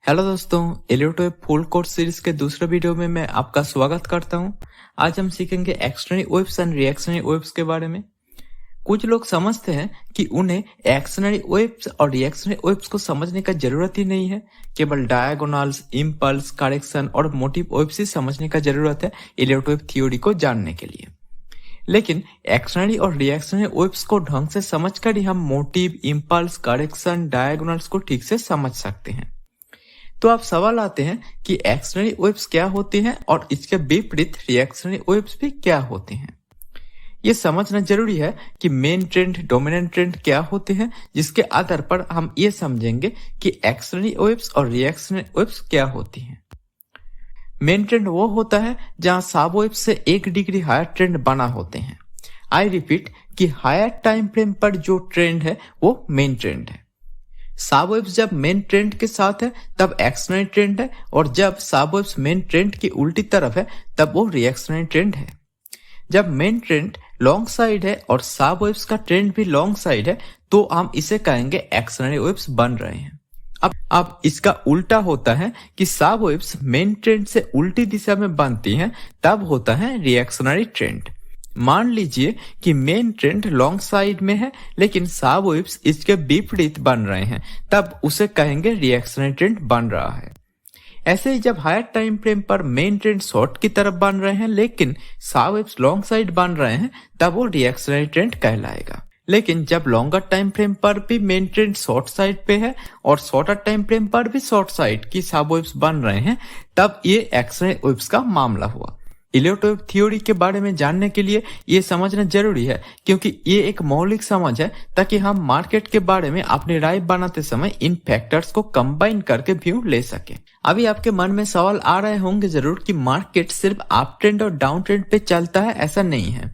Hello दोस्तों, electro full course series के दूसरे वीडियो में मैं आपका स्वागत करता हूं। आज हम सीखेंगे एक्शनरी वेव्स एंड रिएक्शनरी वेव्स के बारे में। कुछ लोग समझते हैं कि उन्हें एक्शनरी वेव्स और रिएक्शनरी वेव्स को समझने का जरूरत ही नहीं है, केवल डायगोनल्स, इम्पल्स, करेक्शन और मोटिव वेव्स ही समझने का जरूरत है इलेक्ट्रो वेव थ्योरी को जानने के लिए। लेकिन एक्शनरी और रिएक्शनरी वेव्स को ढंग से समझकर ही हम मोटिव, इम्पल्स, करेक्शन, डायगोनल्स को ठीक से समझ सकते हैं। तो आप सवाल आते हैं कि एक्शनरी वेव्स क्या होती हैं और इसके विपरीत रिएक्शनरी वेव्स भी क्या होती हैं। ये समझना जरूरी है कि मेन ट्रेंड, डोमिनेंट ट्रेंड क्या होते हैं, जिसके आधार पर हम ये समझेंगे कि एक्शनरी वेव्स और रिएक्शनरी वेव्स क्या होती हैं। मेन ट्रेंड वो होता है जहां सब वेव्स से 1 डिग्री हायर ट्रेंड बना होते हैं। आई रिपीट कि हायर टाइम फ्रेम पर जो ट्रेंड है वो मेन ट्रेंड है। सब वेव्स जब मेन ट्रेंड के साथ है तब एक्शनरी ट्रेंड है, और जब सब वेव्स मेन ट्रेंड की उल्टी तरफ है तब वो रिएक्शनरी ट्रेंड है। जब मेन ट्रेंड लॉन्ग साइड है और सब वेव्स का ट्रेंड भी लॉन्ग साइड है तो हम इसे कहेंगे एक्शनरी वेव्स बन रहे हैं। अब इसका उल्टा होता है कि सब वेव्स मेन ट्रेंड से उल्टी दिशा में बनती हैं, तब होता है रिएक्शनरी ट्रेंड। मान लीजिए कि मेन ट्रेंड लॉन्ग साइड में है लेकिन सब वेव्स इसके विपरीत बन रहे हैं, तब उसे कहेंगे रिएक्शनरी ट्रेंड बन रहा है। ऐसे ही जब हायर टाइम फ्रेम पर मेन ट्रेंड शॉर्ट की तरफ बन रहे हैं लेकिन सब वेव्स लॉन्ग साइड बन रहे हैं, तब वो रिएक्शनरी ट्रेंड कहलाएगा। लेकिन जब लॉन्गर टाइम फ्रेम पर भी मेन ट्रेंड शॉर्ट साइड पे है और शॉर्टर टाइम फ्रेम पर भी शॉर्ट साइड की सब वेव्स बन रहे हैं, तब ये एक्शनरी वेव्स का मामला हुआ। इलेक्ट्रो वेव थ्योरी के बारे में जानने के लिए ये समझना जरूरी है, क्योंकि ये एक मौलिक समझ है ताकि हम मार्केट के बारे में अपनी राय बनाते समय इन फैक्टर्स को कंबाइन करके व्यू ले सके। अभी आपके मन में सवाल आ रहे होंगे जरूर कि मार्केट सिर्फ अप ट्रेंड और डाउन ट्रेंड पे चलता है। ऐसा नहीं है,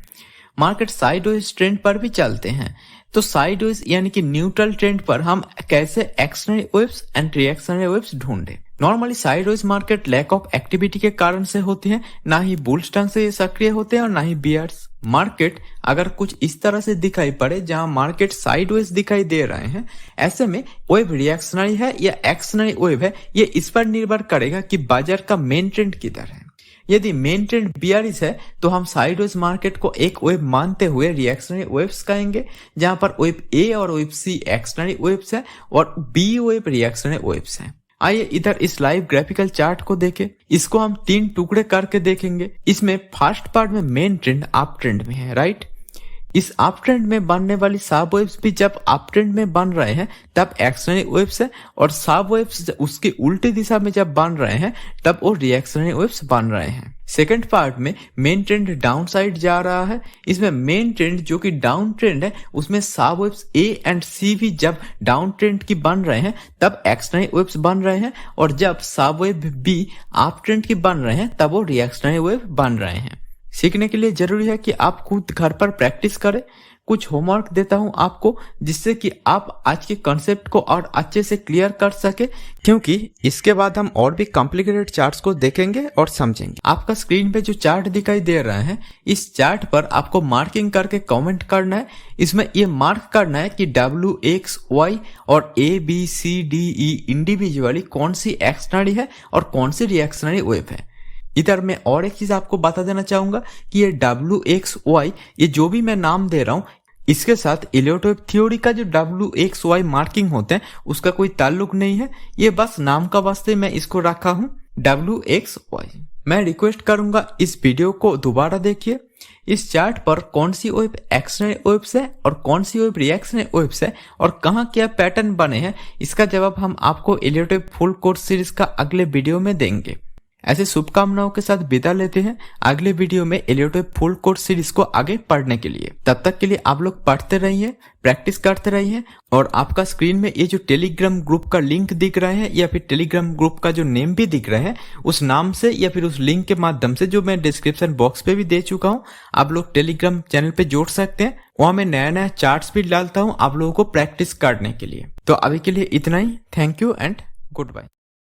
मार्केट साइडवेज ट्रेंड पर भी चलते हैं। तो साइडवेज यानी कि न्यूट्रल ट्रेंड पर हम कैसे actionary waves and reactionary waves ढूंढे। Normally sideways market lack of activity के कारण से होती है, ना ही बुल्स ढंग से सक्रिय होते हैं और ना ही बियर्स। मार्केट अगर कुछ इस तरह से दिखाई पड़े जहां मार्केट साइडवेज दिखाई दे रहे हैं, ऐसे में वेव रिएक्शनरी है या एक्शनरी वेव है, ये इस पर निर्भर करेगा कि बाजार का मेन ट्रेंड किधर है। यदि मेन ट्रेंड बियरिश है तो हम साइडवेज मार्केट को एक वेव मानते हुए रिएक्शनरी वेव्स कहेंगे, जहां पर वेव ए और वेव सी एक्शनरी वेव्स है और बी वेव रिएक्शनरी वेव्स है। आइए इधर इस लाइव ग्राफिकल चार्ट को देखें। इसको हम 3 टुकड़े करके देखेंगे। इसमें फर्स्ट पार्ट में मेन ट्रेंड अप ट्रेंड में है, राइट। इस अप ट्रेंड में बनने वाली सब वेव्स भी जब अप ट्रेंड में बन रहे हैं तब एक्शनरी वेव्स है, और सब वेव्स उसकी उल्टी दिशा में जब बन रहे हैं तब वो रिएक्शनरी वेव्स बन रहे हैं। सेकंड पार्ट में मेन ट्रेंड डाउन साइड जा रहा है। इसमें मेन ट्रेंड जो कि डाउन ट्रेंड है उसमें सब वेव्स ए एंड सी भी जब डाउन ट्रेंड की बन रहे हैं तब एक्शनरी वेव्स बन रहे हैं, और जब सब वेव बी अप ट्रेंड की बन रहे हैं तब वो रिएक्शनरी वेव बन रहे हैं। सीखने के लिए जरूरी है कि आप खुद घर पर प्रैक्टिस करें। कुछ होमवर्क देता हूं आपको, जिससे कि आप आज के कॉन्सेप्ट को और अच्छे से क्लियर कर सके, क्योंकि इसके बाद हम और भी कॉम्प्लिकेटेड चार्ट्स को देखेंगे और समझेंगे। आपका स्क्रीन पे जो चार्ट दिखाई दे रहा है, इस चार्ट पर आपको मार्किंग करके कमेंट करना है। इसमें ये मार्क करना है कि W, X, Y और A, B, C, D, E individually कौन सी एक्शनरी है और कौन सी रिएक्शनरी वेव है। इधर मैं और एक चीज आपको बता देना चाहूंगा कि ये W, X, Y ये जो भी मैं नाम दे रहा हूं, इसके साथ इलेक्ट्रो वेव थ्योरी का जो W, X, Y मार्किंग होते हैं उसका कोई ताल्लुक नहीं है। ये बस नाम का वास्ते मैं इसको रखा हूं W, X, Y। मैं रिक्वेस्ट करूंगा इस वीडियो को दोबारा देखिए। इस चार्ट पर कौन सी वेव एक्शनरी वेव्स है और कौन सी वेव रिएक्शनरी वेव्स है और कहाँ क्या पैटर्न बने हैं, इसका जवाब हम आपको electro wave full course series का अगले वीडियो में देंगे। ऐसे शुभकामनाओं के साथ विदा लेते हैं अगले वीडियो में electro wave full course series को आगे पढ़ने के लिए। तब तक के लिए आप लोग पढ़ते रहिए, प्रैक्टिस करते रहिए, और आपका स्क्रीन में ये जो टेलीग्राम ग्रुप का लिंक दिख रहा है या फिर टेलीग्राम ग्रुप का जो नेम भी दिख रहा है, उस नाम से या फिर उस लिंक के माध्यम से जो मैं डिस्क्रिप्शन बॉक्स पे भी दे चुका हूँ, आप लोग टेलीग्राम चैनल पे जोड़ सकते हैं। वहां मैं नया नया चार्ट्स भी डालता हूँ आप लोगों को प्रैक्टिस करने के लिए। तो अभी के लिए इतना ही। Thank you and good bye.